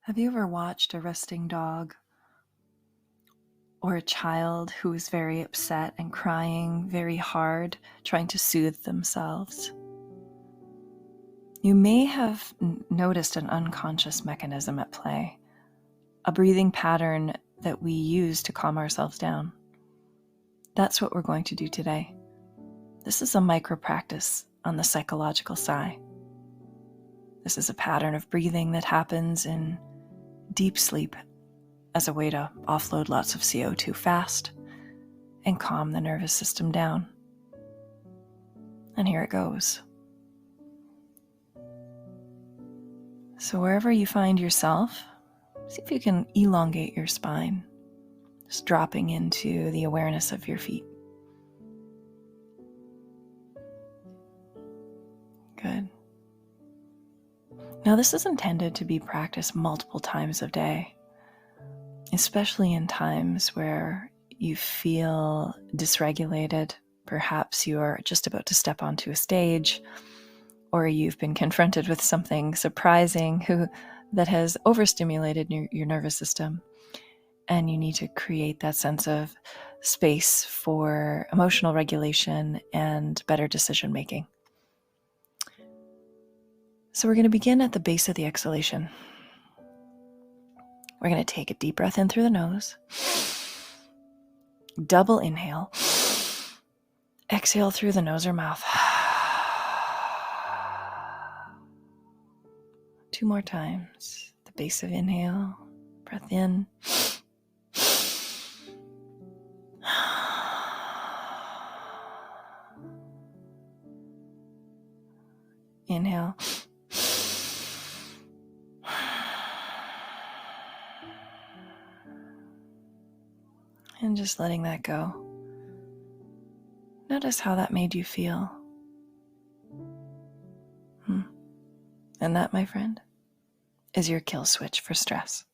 Have you ever watched a resting dog or a child who is very upset and crying very hard, trying to soothe themselves? You may have noticed an unconscious mechanism at play, a breathing pattern that we use to calm ourselves down. That's what we're going to do today. This is a micro practice on the psychological sigh. This is a pattern of breathing that happens in deep sleep as a way to offload lots of CO2 fast and calm the nervous system down. And here it goes. So wherever you find yourself, see if you can elongate your spine, just dropping into the awareness of your feet. Good. Now this is intended to be practiced multiple times a day, especially in times where you feel dysregulated. Perhaps you are just about to step onto a stage, or you've been confronted with something surprising that has overstimulated your nervous system, and you need to create that sense of space for emotional regulation and better decision making. So we're going to begin at the base of the exhalation. We're going to take a deep breath in through the nose, double inhale, exhale through the nose or mouth. 2 more times. The base of inhale, breath in. Inhale. And just letting that go. Notice how that made you feel. And that, my friend, is your kill switch for stress.